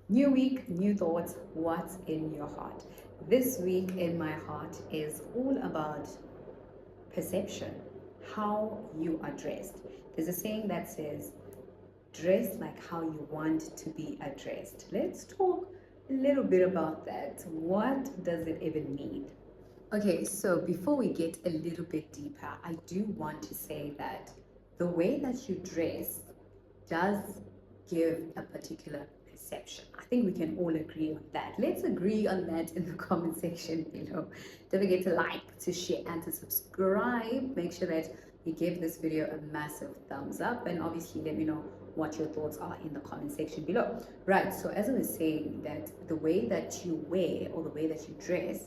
New week, new thoughts. What's in your heart? This week in my heart is all about perception, how you are dressed. There's a saying that says, dress like how you want to be addressed. Let's talk a little bit about that. What does it even mean? Okay, so before we get a little bit deeper, I do want to say that the way that you dress does give a particular perception. I think we can all agree on that. Let's agree on that in the comment section below. Don't forget to like, to share, and to subscribe. Make sure that you give this video a massive thumbs up, and obviously let me know what your thoughts are in the comment section below. Right, so as I was saying, that the way that you wear or the way that you dress,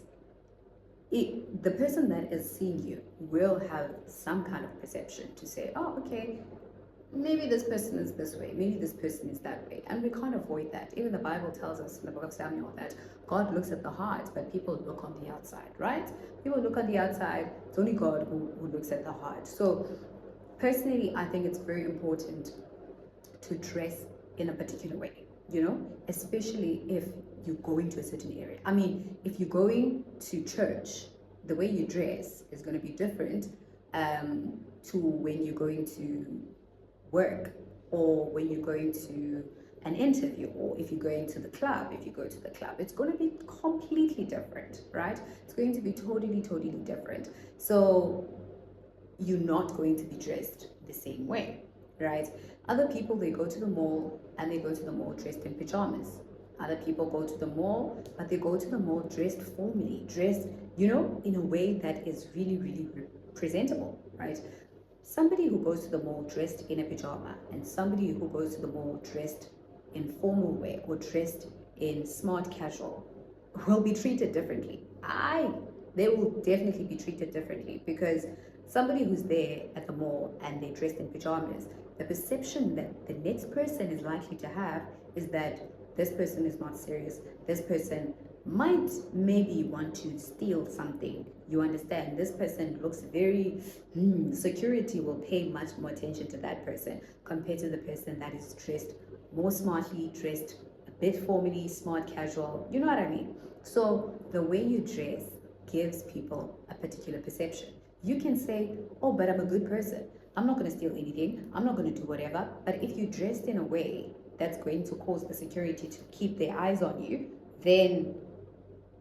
the person that is seeing you will have some kind of perception to say, oh, okay, maybe this person is this way, maybe this person is that way, and we can't avoid that. Even the Bible tells us in the book of Samuel that God looks at the heart, but people look on the outside, right? People look on the outside. It's only God who looks at the heart. So personally, I think it's very important to dress in a particular way, especially if you're going to a certain area. I mean, if you're going to church, the way you dress is going to be different to when you're going to work, or when you're going to an interview, or if you're going to the club. If you go to the club, it's going to be completely different, right? It's going to be totally different. So you're not going to be dressed the same way, right? Other people, they go to the mall and they go to the mall dressed in pajamas. Other people go to the mall, but they go to the mall dressed formally, dressed, in a way that is really presentable, right? Somebody who goes to the mall dressed in a pajama and somebody who goes to the mall dressed in formal wear or dressed in smart casual will be treated differently. They will definitely be treated differently, because somebody who's there at the mall and they're dressed in pajamas, the perception that the next person is likely to have is that this person is not serious. This person might maybe want to steal something. You understand? This person looks very, security will pay much more attention to that person compared to the person that is dressed more smartly, dressed a bit formally, smart casual. You know what I mean? So the way you dress gives people a particular perception. You can say, oh, but I'm a good person. I'm not going to steal anything. I'm not going to do whatever. But if you dressed in a way that's going to cause the security to keep their eyes on you, then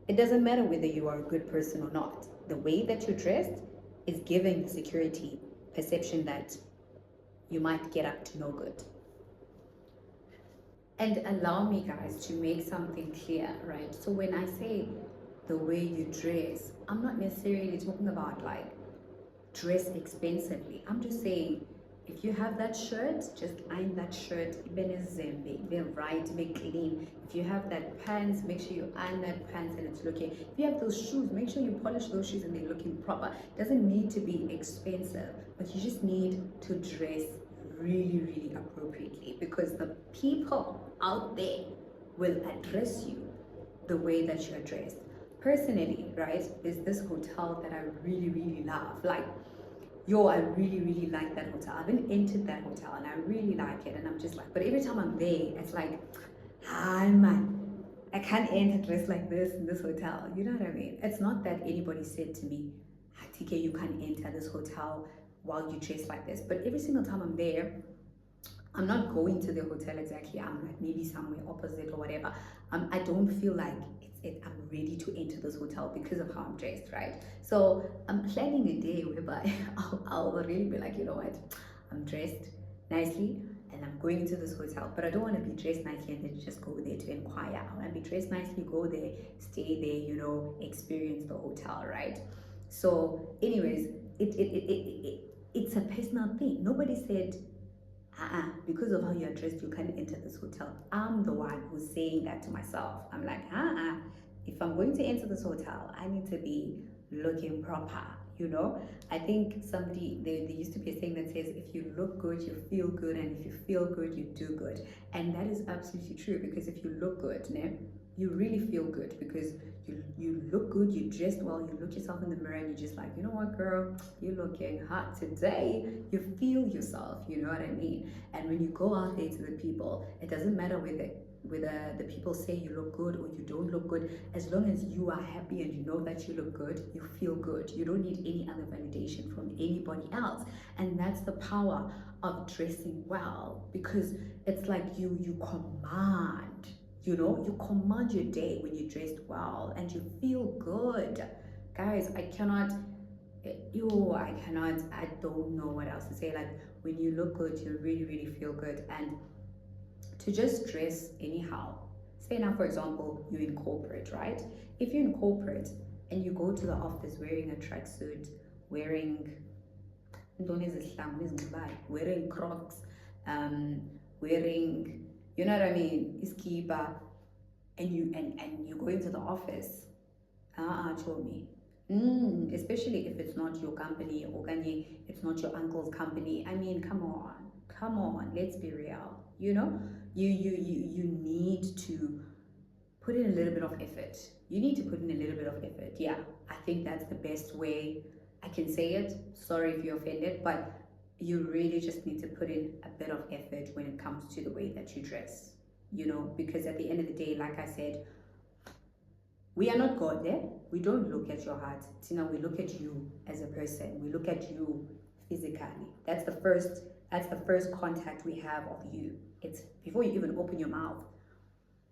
it doesn't matter whether you are a good person or not. The way that you're dressed is giving the security perception that you might get up to no good. And allow me, guys, to make something clear, right? So when I say the way you dress, I'm not necessarily talking about like dress expensively. I'm just saying, if you have that shirt, just iron that shirt, even right, make clean. If you have that pants, make sure you iron that pants and it's looking. If you have those shoes, make sure you polish those shoes and they're looking proper. It doesn't need to be expensive, but you just need to dress really appropriately, because the people out there will address you the way that you're dressed. Personally, right, there's this hotel that I really love. Like, I really like that hotel. I haven't entered that hotel and I really like it, and I'm just like, but every time I'm there, it's like, hi man, I can't enter dressed like this in this hotel. You know what I mean? It's not that anybody said to me, TK, you can't enter this hotel while you dress like this. But every single time I'm there, I'm not going to the hotel exactly. I'm like maybe somewhere opposite or whatever. I don't feel like I'm ready to enter this hotel because of how I'm dressed, right? So I'm planning a day whereby I'll really be like, you know what? I'm dressed nicely and I'm going into this hotel, but I don't want to be dressed nicely and then just go there to inquire. I want to be dressed nicely, go there, stay there, experience the hotel, right? So anyways, it's a personal thing. Nobody said, because of how you're dressed, you can't enter this hotel. I'm the one who's saying that to myself. I'm like, if I'm going to enter this hotel, I need to be looking proper, I think there used to be a saying that says, if you look good, you feel good, and if you feel good, you do good. And that is absolutely true, because if you look good, you really feel good, because you look good, you dressed well, you look yourself in the mirror and you're just like, you know what, girl, you're looking hot today. You feel yourself, you know what I mean? And when you go out there to the people, it doesn't matter whether whether the people say you look good or you don't look good, as long as you are happy and you know that you look good, you feel good. You don't need any other validation from anybody else. And that's the power of dressing well, because it's like you command, you command your day when you dressed well and you feel good. Guys, I don't know what else to say. Like, when you look good, you really, really feel good. And to just dress anyhow, say now, for example, you're in corporate, right? If you're in corporate and you go to the office wearing a tracksuit, wearing wearing Crocs, wearing, you know what I mean, iskipa, and you go into the office, told me. Especially if it's not your company, or it's not your uncle's company. I mean, come on, let's be real. You need to put in a little bit of effort. Yeah, I think that's the best way I can say it. Sorry if you're offended, but you really just need to put in a bit of effort when it comes to the way that you dress. Because at the end of the day, like I said, we are not God there. We don't look at your heart. Tina, we look at you as a person. We look at you physically. That's the first contact we have of you. It's before you even open your mouth.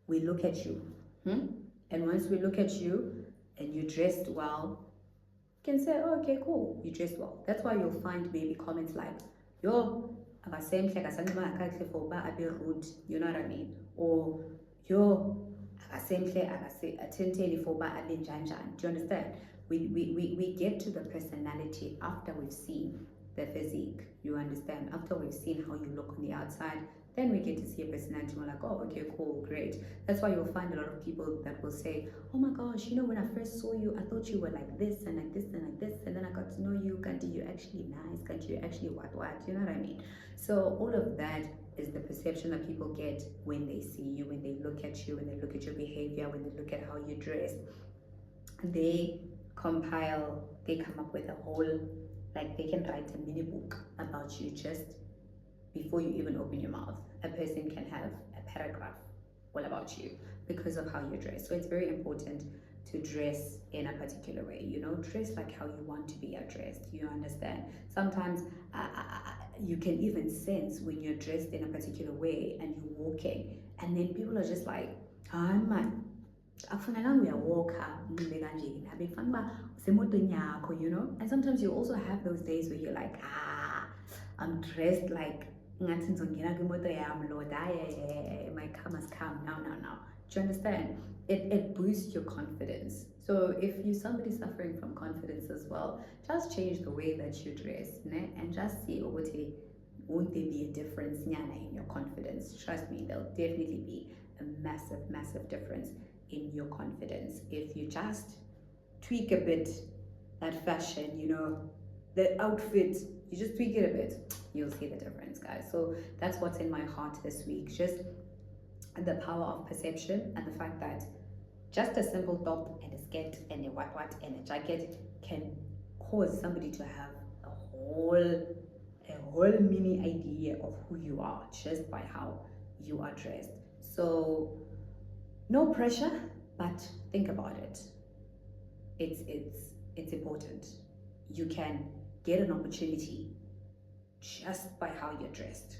We look at you. And once we look at you and you dressed well, you can say, oh, okay, cool, you dressed well. That's why you'll find maybe comments like, yo, rude, you know what I mean? Or yo, do you understand? We get to the personality after we've seen the physique, you understand? After we've seen how you look on the outside, then we get to see a personality. We're like, oh, okay, cool, great. That's why you'll find a lot of people that will say, oh my gosh, when I first saw you, I thought you were like this and like this and like this, and then I got to know you. Kanti, you're actually nice. Kanti, you're actually what? You know what I mean? So all of that is the perception that people get when they see you, when they look at you, when they look at your behavior, when they look at how you dress. They come up with a whole, like, they can write a mini book about you just before you even open your mouth. A person can have a paragraph all about you because of how you dress. So it's very important to dress in a particular way, dress like how you want to be addressed. You understand? Sometimes you can even sense when you're dressed in a particular way and you're walking, and then people are just like, ah man, akufanelanga uyawalka unxibe kanjena, bekufanele uba usemotweni yakho, and sometimes you also have those days where you're like, I'm dressed like ngathi ngizongena kwimoto yami, Lord, my car must come now. Do you understand? It boosts your confidence. So if you're somebody suffering from confidence as well, just change the way that you dress, and just see won't there be a difference in your confidence. Trust me, there'll definitely be a massive difference in your confidence if you just tweak a bit that fashion, the outfit, you just tweak it a bit, you'll see the difference, guys. So that's what's in my heart this week, just the power of perception, and the fact that just a simple top and a skirt and a what and a jacket can cause somebody to have a whole mini idea of who you are just by how you are dressed. So no pressure, but think about it. It's important. You can get an opportunity just by how you're dressed.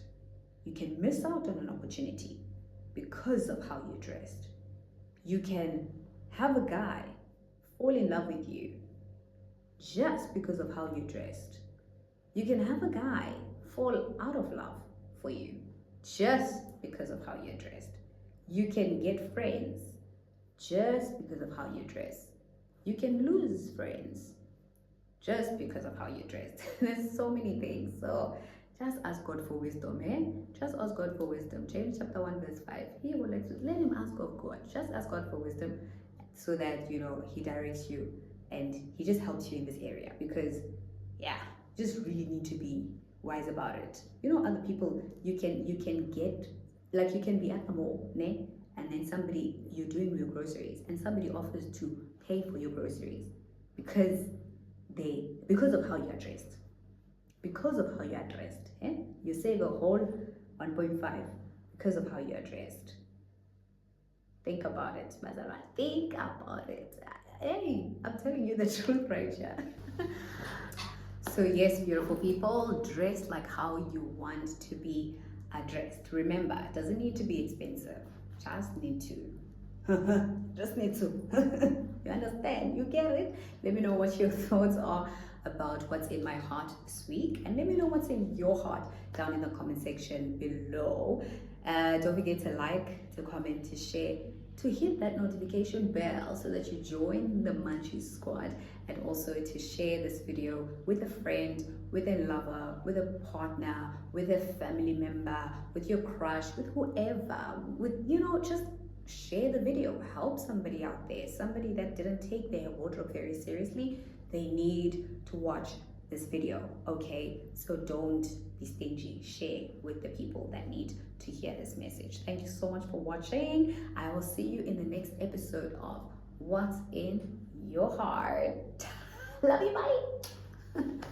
You can miss out on an opportunity because of how you're dressed. You can have a guy fall in love with you just because of how you're dressed. You can have a guy fall out of love for you just because of how you're dressed. You can get friends just because of how you dress. You can lose friends just because of how you're dressed. There's so many things. So just ask God for wisdom, Just ask God for wisdom. James chapter 1 verse 5. He will let him ask of God. Just ask God for wisdom so that, he directs you and he just helps you in this area, because just really need to be wise about it. Other people, you can get, like, you can be at the mall, and then you're doing your groceries and somebody offers to pay for your groceries because of how you are dressed. Because of how you are dressed, you save a whole 1.5 because of how you are dressed. Think about it, Mazara. Think about it. Hey, I'm telling you the truth right here. So yes, beautiful people, dress like how you want to be addressed. Remember, it doesn't need to be expensive. Just need to. Just need to. You understand? You get it? Let me know what your thoughts are about what's in my heart this week, and let me know what's in your heart down in the comment section below. Don't forget to like, to comment, to share, to hit that notification bell so that you join the Munchies squad, and also to share this video with a friend, with a lover, with a partner, with a family member, with your crush, with whoever, with, you know, just share the video. Help somebody out there, somebody that didn't take their wardrobe very seriously. They need to watch this video, okay? So don't be stingy. Share with the people that need to hear this message. Thank you so much for watching. I will see you in the next episode of What's in Your Heart. Love you, bye.